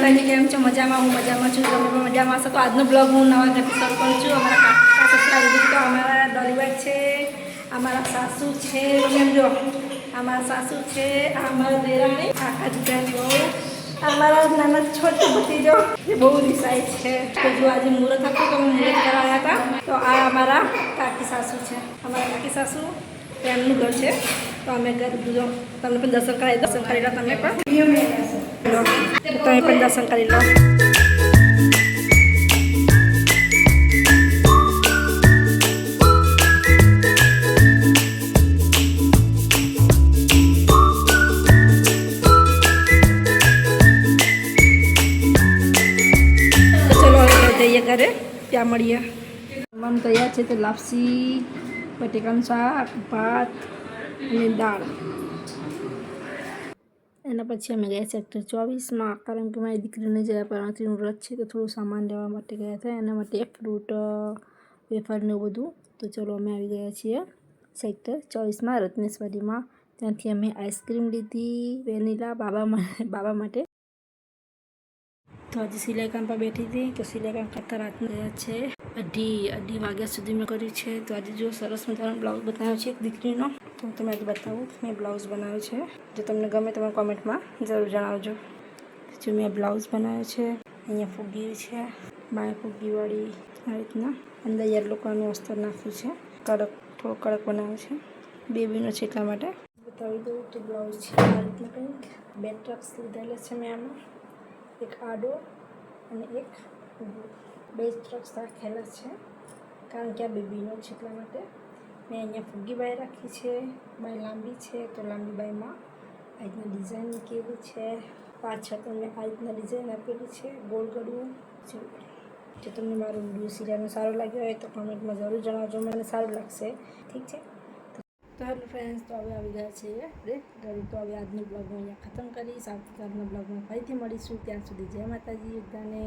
માતાજી, કેમ છો? મજામાં? હું મજામાં છું. તમે પણ મજામાં હશો. તો આજનો બ્લોગ હું નવા ઘરથી શરૂ કરું છું. અમારા કાકા સસરા લીધું તો અમારા ડોલીભાઈ છે, અમારા સાસુ છે, કેમ જો અમારા સાસુ છે, અમારા દેરાણી, કાકા દીકરાની બહુ, અમારા નાના છોટા ભતીજો જે બહુ રિસાય છે. તો જો આજે મુહૂર્ત હતું તો મુહૂર્ત કરાવ્યા હતા. તો આ અમારા કાકી સાસુ છે. અમારા કાકી સાસુ એમનું ઘર છે. તો અમે ઘર જો તમને પણ દર્શન કરી લો. તમે પણ દર્શન કરી લો. ચલો હવે જઈએ ઘરે, ત્યાં મળીએ. જમવાનું તૈયાર છે. તો લાપસી, બટેકાનું શાક, ભાત અને દાળ. એના પછી અમે ગયા સેક્ટર 24માં, કારણ કે મારી દીકરીને જયા પરણતીનું વ્રત છે, તો થોડું સામાન લેવા માટે ગયા હતા. એના માટે ફ્રૂટ, વેફર ને એવું બધું. તો ચલો અમે આવી ગયા છીએ સેક્ટર 24માં, રત્નેશ્વરીમાં. ત્યાંથી અમે આઈસ્ક્રીમ લીધી વેનીલા બાબા માટે. તો આજે સિલાઈ કામ પર બેઠી હતી. તો સિલાઈ કામ કરતા રાતના ગયા છે અઢી વાગ્યા સુધી મેં કર્યું છે. તો આજે જો સરસ મજાનો બ્લાઉઝ બનાવ્યો છે એક દીકરીનો. તો હું તમને આજે બતાવું. મેં બ્લાઉઝ બનાવ્યો છે. જો તમને ગમે તમે કોમેન્ટમાં જરૂર જણાવજો. જો મેં બ્લાઉઝ બનાવ્યો છે. અહીંયા ફૂગી છે, બાય ફૂગીવાળી આ રીતના. અંદર યલો કલરનું અસ્તર નાખ્યું છે. થોડો કડક બનાવ્યો છે. બેબીનો છે એટલા માટે બતાવી દઉં. તો બ્લાઉઝ છે આ રીતના કંઈક. 2 ટ્રક્સ લીધેલા છે મેં આમાં, એક આડો અને એક ઊભો. 2 ટ્રક્સ રાખેલા છે કારણ કે આ બેબીનો છે એટલા માટે. મેં અહીંયા ફૂગી બાય રાખી છે. બાય લાંબી છે તો લાંબી બાયમાં આ રીતના ડિઝાઇન મૂકેલી છે. પાછળ પણ મેં આ રીતના ડિઝાઇન આપેલી છે, ગોળ ગળું. જો તમને મારો વિડીયો સિરિયલનો સારો લાગ્યો હોય તો કોમેન્ટમાં જરૂર જણાવજો. મને સારું લાગશે. ઠીક છે. તો હેલો ફ્રેન્ડ્સ, તો હવે આવી ગયા છીએ આપણે ઘરે. તો હવે આજનો બ્લોગ હું અહીંયા ખતમ કરીશ. આવતીકાલના બ્લોગમાં ફરીથી મળીશું. ત્યાં સુધી જય માતાજી બધાને.